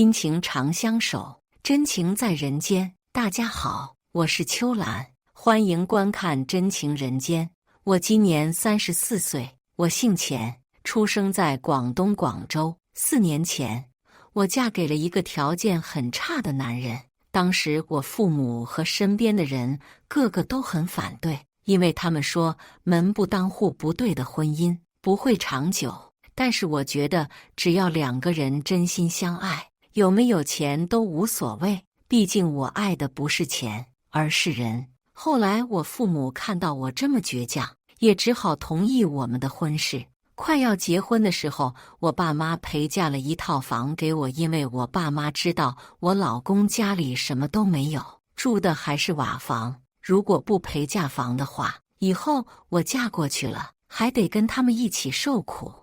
亲情长相守，真情在人间。大家好，我是秋兰，欢迎观看《真情人间》。我今年34岁，我姓钱，出生在广东广州。4年前，我嫁给了一个条件很差的男人。当时我父母和身边的人个个都很反对，因为他们说门不当户不对的婚姻不会长久。但是我觉得只要2个人真心相爱，有没有钱都无所谓，毕竟我爱的不是钱，而是人。后来我父母看到我这么倔强，也只好同意我们的婚事。快要结婚的时候，我爸妈陪嫁了一套房给我，因为我爸妈知道我老公家里什么都没有，住的还是瓦房。如果不陪嫁房的话，以后我嫁过去了，还得跟他们一起受苦。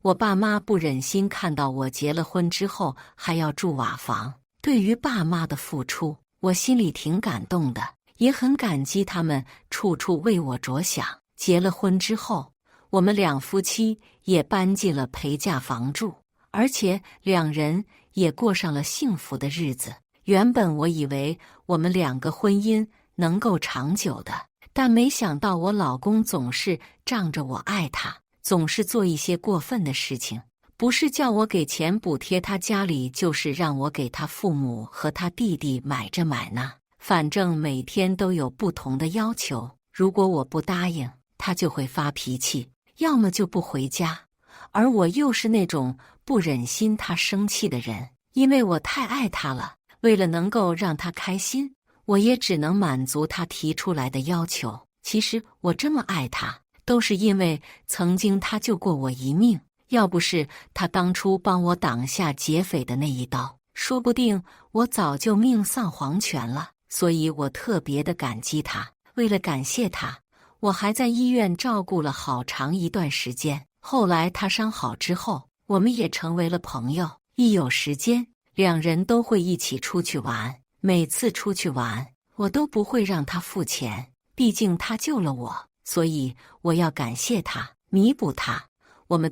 我爸妈不忍心看到我结了婚之后还要住瓦房，对于爸妈的付出，我心里挺感动的，也很感激他们处处为我着想。结了婚之后，我们2夫妻也搬进了陪嫁房住，而且2人也过上了幸福的日子。原本我以为我们2个婚姻能够长久的，但没想到我老公总是仗着我爱他，总是做一些过分的事情，不是叫我给钱补贴他家里，就是让我给他父母和他弟弟买这买那，反正每天都有不同的要求。如果我不答应，他就会发脾气，要么就不回家。而我又是那种不忍心他生气的人，因为我太爱他了，为了能够让他开心，我也只能满足他提出来的要求。其实我这么爱他，都是因为曾经他救过我一命，要不是他当初帮我挡下劫匪的那一刀，说不定我早就命丧黄泉了。所以我特别的感激他。为了感谢他，我还在医院照顾了好长一段时间。后来他伤好之后，我们也成为了朋友，一有时间2人都会一起出去玩。每次出去玩，我都不会让他付钱，毕竟他救了我，所以我要感谢他，弥补他。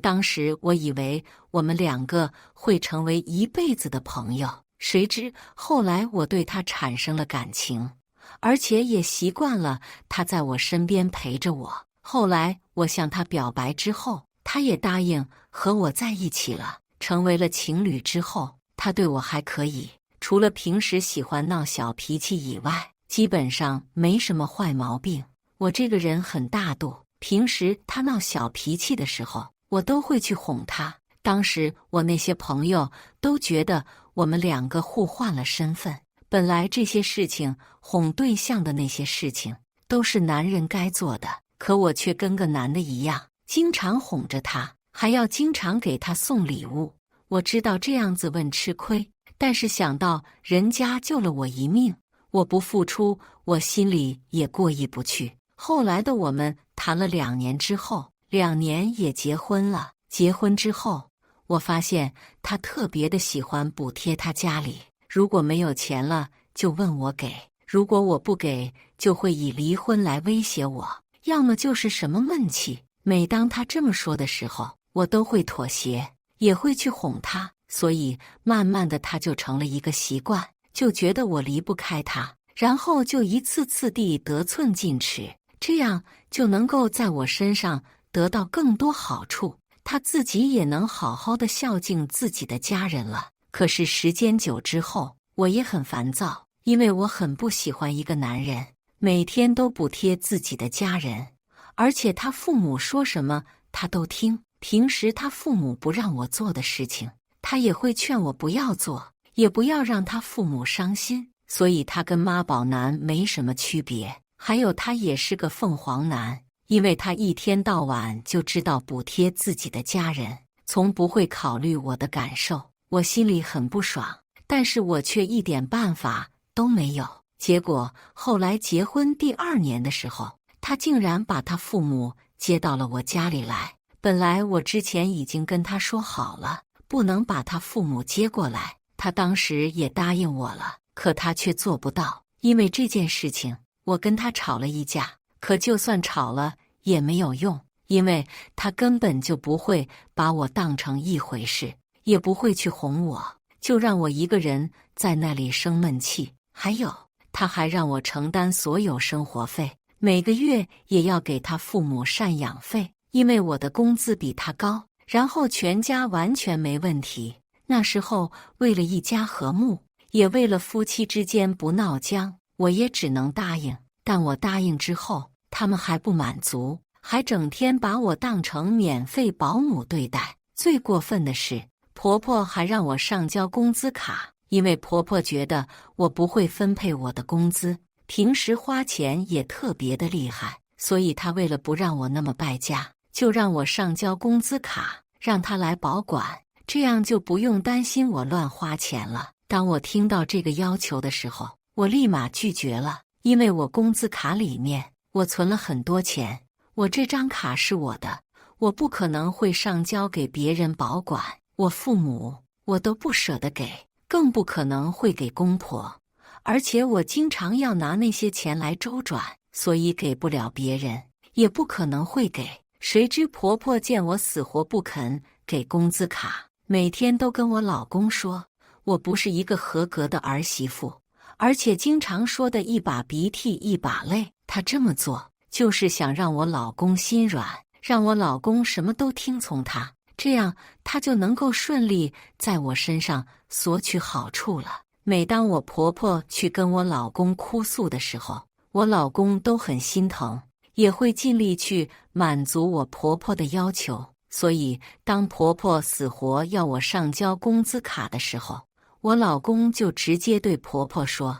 当时我以为我们2个会成为一辈子的朋友，谁知后来我对他产生了感情，而且也习惯了他在我身边陪着我。后来我向他表白之后，他也答应和我在一起了，成为了情侣之后，他对我还可以，除了平时喜欢闹小脾气以外，基本上没什么坏毛病。我这个人很大度，平时他闹小脾气的时候，我都会去哄他。当时我那些朋友都觉得我们2个互换了身份，本来这些事情，哄对象的那些事情，都是男人该做的，可我却跟个男的一样，经常哄着他，还要经常给他送礼物。我知道这样子问吃亏，但是想到人家救了我一命，我不付出，我心里也过意不去。后来的我们谈了2年之后，2年也结婚了。结婚之后，我发现他特别的喜欢补贴他家里，如果没有钱了就问我给，如果我不给，就会以离婚来威胁我，要么就是什么闷气。每当他这么说的时候，我都会妥协，也会去哄他，所以慢慢的他就成了一个习惯，就觉得我离不开他，然后就一次次地得寸进尺，这样就能够在我身上得到更多好处，他自己也能好好的孝敬自己的家人了。可是时间久之后，我也很烦躁，因为我很不喜欢一个男人每天都补贴自己的家人，而且他父母说什么他都听。平时他父母不让我做的事情，他也会劝我不要做，也不要让他父母伤心。所以他跟妈宝男没什么区别。还有他也是个凤凰男，因为他一天到晚就知道补贴自己的家人，从不会考虑我的感受。我心里很不爽，但是我却一点办法都没有。结果后来结婚第2年的时候，他竟然把他父母接到了我家里来。本来我之前已经跟他说好了，不能把他父母接过来，他当时也答应我了，可他却做不到。因为这件事情，我跟他吵了一架，可就算吵了也没有用，因为他根本就不会把我当成一回事，也不会去哄我。就让我一个人在那里生闷气。还有，他还让我承担所有生活费，每个月也要给他父母赡养费，因为我的工资比他高，然后全家完全没问题。那时候为了一家和睦，也为了夫妻之间不闹僵，我也只能答应。但我答应之后，他们还不满足，还整天把我当成免费保姆对待。最过分的是，婆婆还让我上交工资卡，因为婆婆觉得我不会分配我的工资，平时花钱也特别的厉害，所以她为了不让我那么败家，就让我上交工资卡，让她来保管，这样就不用担心我乱花钱了。当我听到这个要求的时候，我立马拒绝了，因为我工资卡里面我存了很多钱，我这张卡是我的，我不可能会上交给别人保管，我父母我都不舍得给，更不可能会给公婆，而且我经常要拿那些钱来周转，所以给不了别人，也不可能会给。谁知婆婆见我死活不肯给工资卡，每天都跟我老公说我不是一个合格的儿媳妇，而且经常说的一把鼻涕一把泪。她这么做就是想让我老公心软，让我老公什么都听从她，这样她就能够顺利在我身上索取好处了。每当我婆婆去跟我老公哭诉的时候，我老公都很心疼，也会尽力去满足我婆婆的要求。所以当婆婆死活要我上交工资卡的时候，我老公就直接对婆婆说：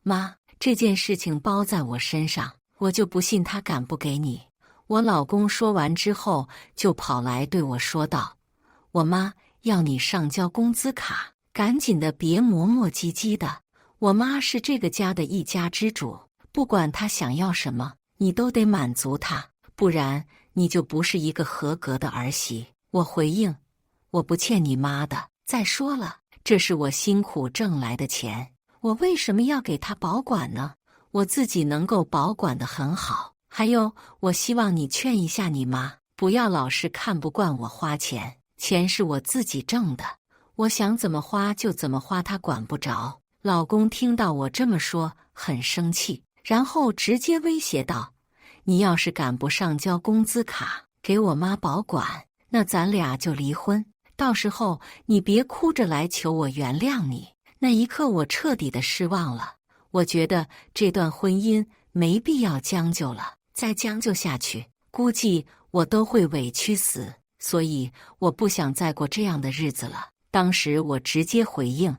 妈，这件事情包在我身上，我就不信他敢不给你。我老公说完之后，就跑来对我说道：我妈要你上交工资卡，赶紧的，别磨磨唧唧的。我妈是这个家的一家之主，不管她想要什么，你都得满足她，不然你就不是一个合格的儿媳。我回应：我不欠你妈的。再说了，这是我辛苦挣来的钱，我为什么要给她保管呢？我自己能够保管得很好。还有，我希望你劝一下你妈，不要老是看不惯我花钱，钱是我自己挣的，我想怎么花就怎么花，她管不着。老公听到我这么说，很生气，然后直接威胁道：你要是敢不上交工资卡给我妈保管，那咱俩就离婚，到时候你别哭着来求我原谅你。那一刻我彻底的失望了，我觉得这段婚姻没必要将就了，再将就下去，估计我都会委屈死，所以我不想再过这样的日子了。当时我直接回应：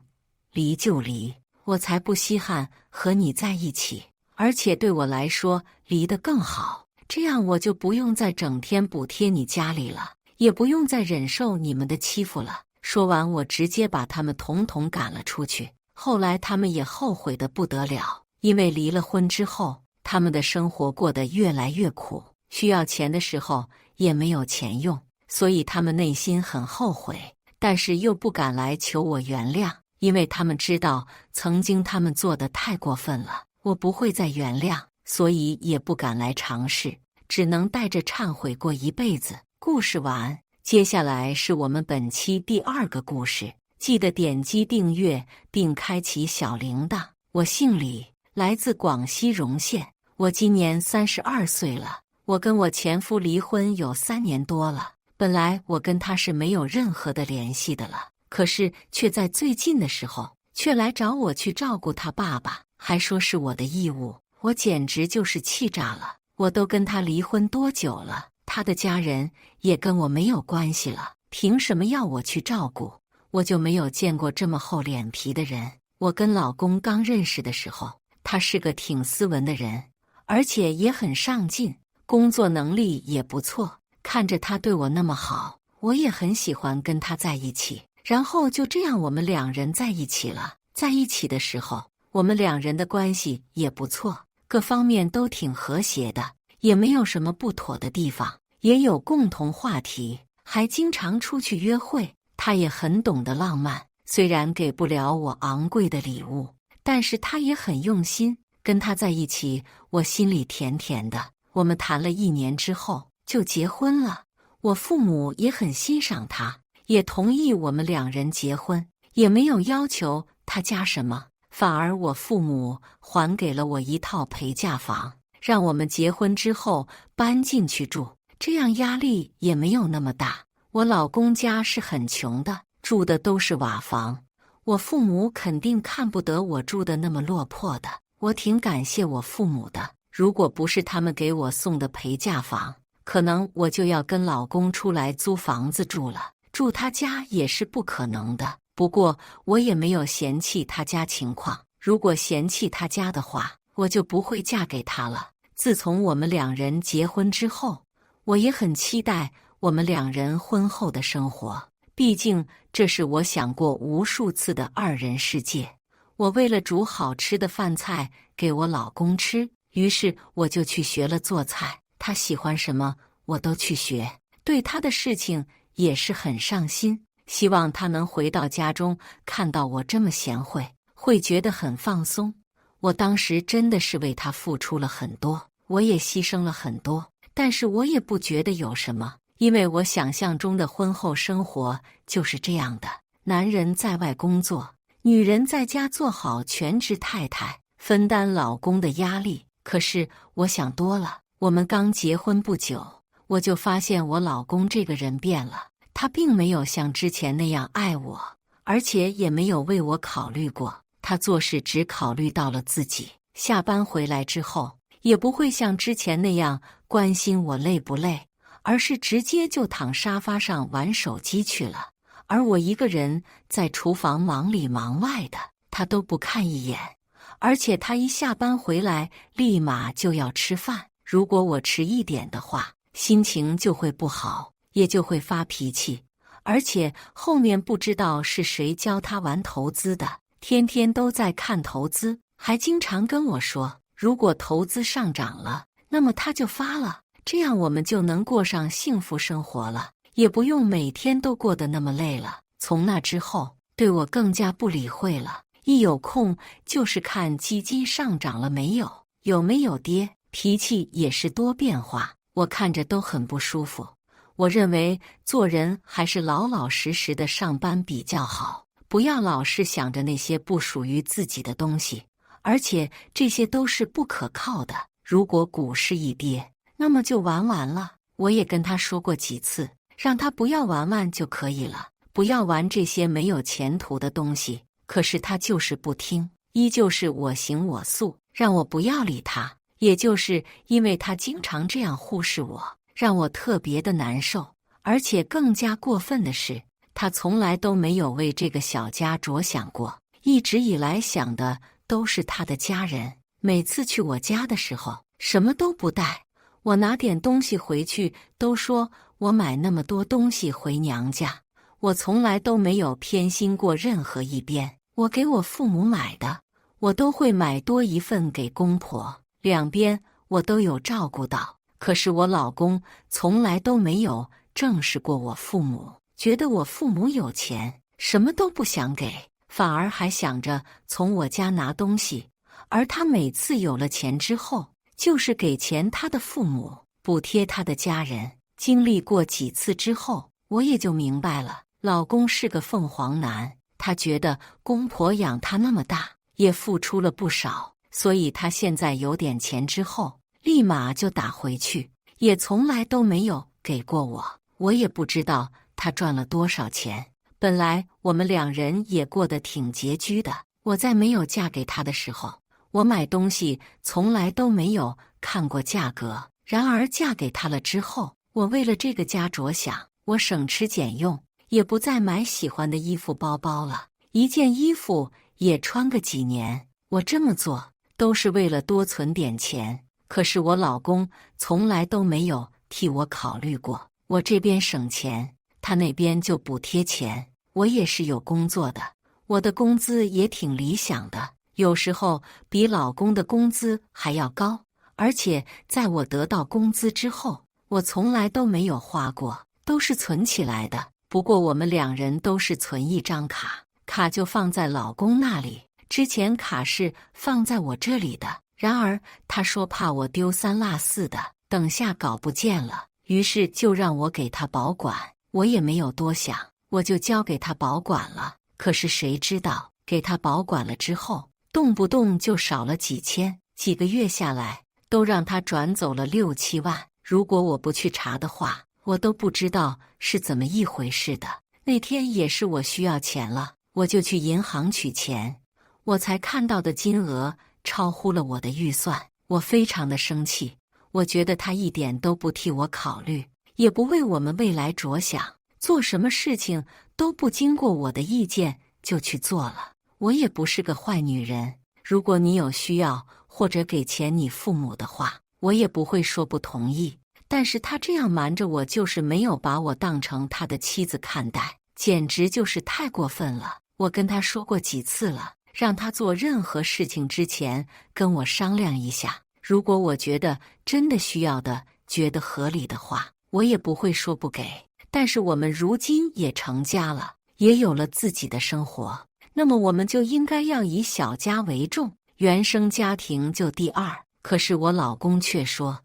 离就离，我才不稀罕和你在一起，而且对我来说离得更好，这样我就不用再整天补贴你家里了，也不用再忍受你们的欺负了。说完，我直接把他们统统赶了出去。后来他们也后悔得不得了，因为离了婚之后，他们的生活过得越来越苦，需要钱的时候也没有钱用，所以他们内心很后悔，但是又不敢来求我原谅，因为他们知道曾经他们做得太过分了，我不会再原谅，所以也不敢来尝试，只能带着忏悔过一辈子。故事完，接下来是我们本期第2个故事，记得点击订阅并开启小铃铛。我姓李，来自广西容县，我今年32岁了。我跟我前夫离婚有3年多了，本来我跟他是没有任何的联系的了，可是却在最近的时候却来找我去照顾他爸爸，还说是我的义务，我简直就是气炸了。我都跟他离婚多久了，他的家人也跟我没有关系了，凭什么要我去照顾？我就没有见过这么厚脸皮的人。我跟老公刚认识的时候，他是个挺斯文的人，而且也很上进，工作能力也不错。看着他对我那么好，我也很喜欢跟他在一起。然后就这样我们2人在一起了。在一起的时候，我们2人的关系也不错，各方面都挺和谐的，也没有什么不妥的地方，也有共同话题，还经常出去约会。他也很懂得浪漫，虽然给不了我昂贵的礼物，但是他也很用心。跟他在一起，我心里甜甜的。我们谈了1年之后就结婚了，我父母也很欣赏他，也同意我们2人结婚，也没有要求他加什么，反而我父母还给了我一套陪嫁房，让我们结婚之后搬进去住，这样压力也没有那么大。我老公家是很穷的，住的都是瓦房，我父母肯定看不得我住的那么落魄的。我挺感谢我父母的，如果不是他们给我送的陪嫁房，可能我就要跟老公出来租房子住了，住他家也是不可能的。不过我也没有嫌弃他家情况，如果嫌弃他家的话，我就不会嫁给他了。自从我们两人结婚之后，我也很期待我们两人婚后的生活，毕竟这是我想过无数次的二人世界。我为了煮好吃的饭菜给我老公吃，于是我就去学了做菜，他喜欢什么我都去学，对他的事情也是很上心，希望他能回到家中看到我这么贤惠，会觉得很放松。我当时真的是为他付出了很多，我也牺牲了很多，但是我也不觉得有什么，因为我想象中的婚后生活就是这样的，男人在外工作，女人在家做好全职太太，分担老公的压力。可是我想多了，我们刚结婚不久，我就发现我老公这个人变了，他并没有像之前那样爱我，而且也没有为我考虑过，他做事只考虑到了自己。下班回来之后，也不会像之前那样关心我累不累，而是直接就躺沙发上玩手机去了。而我一个人在厨房忙里忙外的，他都不看一眼。而且他一下班回来，立马就要吃饭。如果我迟一点的话，心情就会不好，也就会发脾气。而且后面不知道是谁教他玩投资的，天天都在看投资，还经常跟我说，如果投资上涨了，那么他就发了，这样我们就能过上幸福生活了。也不用每天都过得那么累了。从那之后，对我更加不理会了，一有空就是看基金上涨了没有，有没有跌，脾气也是多变化，我看着都很不舒服。我认为做人还是老老实实的上班比较好，不要老是想着那些不属于自己的东西，而且这些都是不可靠的。如果股市一跌，那么就完了。我也跟他说过几次，让他不要玩就可以了，不要玩这些没有前途的东西。可是他就是不听，依旧是我行我素，让我不要理他。也就是因为他经常这样忽视我，让我特别的难受。而且更加过分的是，他从来都没有为这个小家着想过，一直以来想的都是他的家人。每次去我家的时候，什么都不带，我拿点东西回去都说我买那么多东西回娘家，我从来都没有偏心过任何一边。我给我父母买的，我都会买多一份给公婆，两边我都有照顾到。可是我老公从来都没有正视过我父母，觉得我父母有钱，什么都不想给，反而还想着从我家拿东西。而他每次有了钱之后，就是给钱他的父母，补贴他的家人。经历过几次之后，我也就明白了，老公是个凤凰男，他觉得公婆养他那么大，也付出了不少，所以他现在有点钱之后，立马就打回去，也从来都没有给过我。我也不知道他赚了多少钱。本来我们两人也过得挺拮据的，我在没有嫁给他的时候，我买东西从来都没有看过价格。然而嫁给他了之后，我为了这个家着想，我省吃俭用，也不再买喜欢的衣服包包了，一件衣服也穿个几年。我这么做都是为了多存点钱。可是我老公从来都没有替我考虑过，我这边省钱，他那边就补贴钱。我也是有工作的，我的工资也挺理想的，有时候比老公的工资还要高。而且在我得到工资之后，我从来都没有花过，都是存起来的。不过我们两人都是存一张卡，卡就放在老公那里，之前卡是放在我这里的。然而他说怕我丢三落四的，等下搞不见了，于是就让我给他保管。我也没有多想，我就交给他保管了。可是谁知道，给他保管了之后，动不动就少了几千，几个月下来，都让他转走了6、7万。如果我不去查的话，我都不知道是怎么一回事的。那天也是我需要钱了，我就去银行取钱，我才看到的金额超乎了我的预算，我非常的生气。我觉得他一点都不替我考虑，也不为我们未来着想，做什么事情都不经过我的意见就去做了。我也不是个坏女人，如果你有需要或者给钱你父母的话，我也不会说不同意。但是他这样瞒着我，就是没有把我当成他的妻子看待，简直就是太过分了。我跟他说过几次了，让他做任何事情之前跟我商量一下，如果我觉得真的需要的，觉得合理的话，我也不会说不给。但是我们如今也成家了，也有了自己的生活，那么我们就应该要以小家为重，原生家庭就第二。可是我老公却说，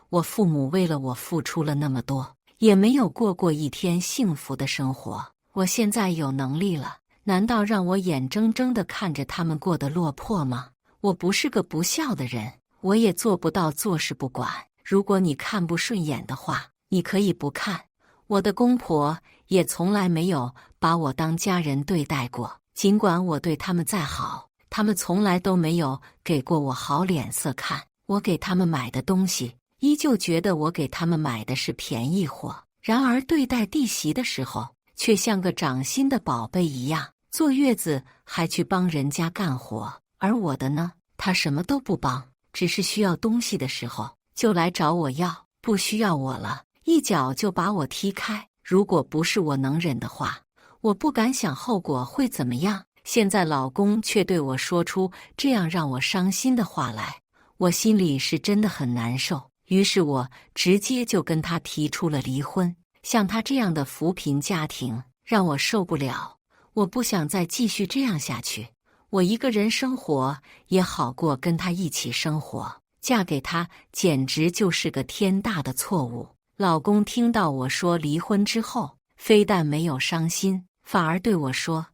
我父母为了我付出了那么多，也没有过一天幸福的生活。我现在有能力了，难道让我眼睁睁地看着他们过得落魄吗？我不是个不孝的人，我也做不到坐视不管。如果你看不顺眼的话，你可以不看。我的公婆也从来没有把我当家人对待过，尽管我对他们再好，他们从来都没有给过我好脸色看。我给他们买的东西，依旧觉得我给他们买的是便宜货，然而对待弟媳的时候，却像个掌心的宝贝一样，坐月子还去帮人家干活。而我的呢，他什么都不帮，只是需要东西的时候就来找我要，不需要我了，一脚就把我踢开。如果不是我能忍的话，我不敢想后果会怎么样。现在老公却对我说出这样让我伤心的话来，我心里是真的很难受。于是我直接就跟他提出了离婚。像他这样的扶贫家庭让我受不了，我不想再继续这样下去。我一个人生活也好过跟他一起生活，嫁给他简直就是个天大的错误。老公听到我说离婚之后，非但没有伤心，反而对我说，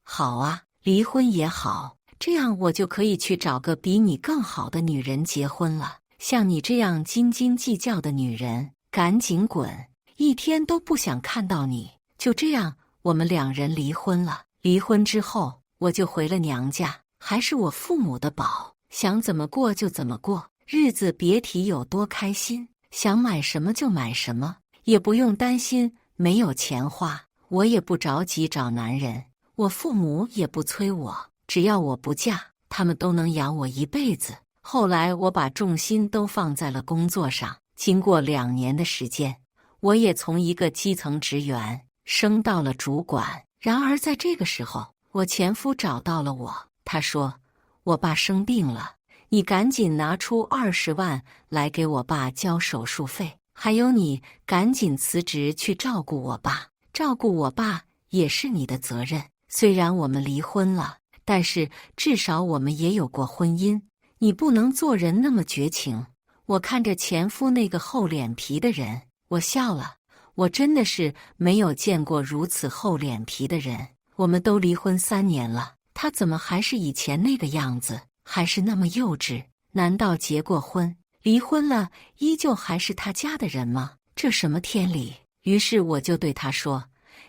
好啊，离婚也好，这样我就可以去找个比你更好的女人结婚了。像你这样斤斤计较的女人，赶紧滚，一天都不想看到你。就这样，我们2人离婚了。离婚之后，我就回了娘家，还是我父母的宝，想怎么过就怎么过，日子别提有多开心，想买什么就买什么，也不用担心没有钱花。我也不着急找男人，我父母也不催我，只要我不嫁，他们都能养我一辈子。后来我把重心都放在了工作上，经过2年的时间，我也从一个基层职员升到了主管。然而在这个时候，我前夫找到了我，他说，我爸生病了，你赶紧拿出20万来给我爸交手术费，还有你赶紧辞职去照顾我爸，照顾我爸也是你的责任。虽然我们离婚了，但是至少我们也有过婚姻，你不能做人那么绝情。我看着前夫那个厚脸皮的人，我笑了。我真的是没有见过如此厚脸皮的人。我们都离婚3年了，他怎么还是以前那个样子，还是那么幼稚？难道结过婚，离婚了，依旧还是他家的人吗？这什么天理？于是我就对他说，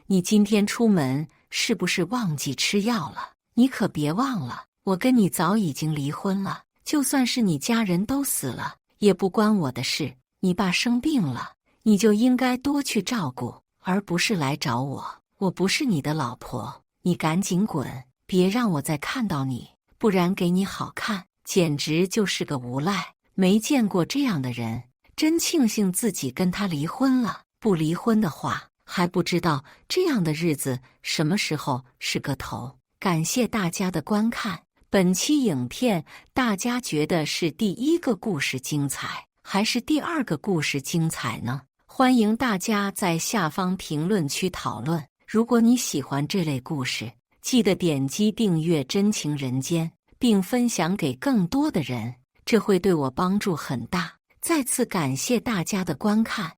你今天出门是不是忘记吃药了？你可别忘了，我跟你早已经离婚了，就算是你家人都死了，也不关我的事。你爸生病了，你就应该多去照顾，而不是来找我。我不是你的老婆，你赶紧滚，别让我再看到你，不然给你好看。简直就是个无赖，没见过这样的人。真庆幸自己跟他离婚了，不离婚的话，还不知道这样的日子什么时候是个头。感谢大家的观看。本期影片大家觉得是第1个故事精彩，还是第2个故事精彩呢？欢迎大家在下方评论区讨论。如果你喜欢这类故事，记得点击订阅《真情人间》，并分享给更多的人，这会对我帮助很大。再次感谢大家的观看。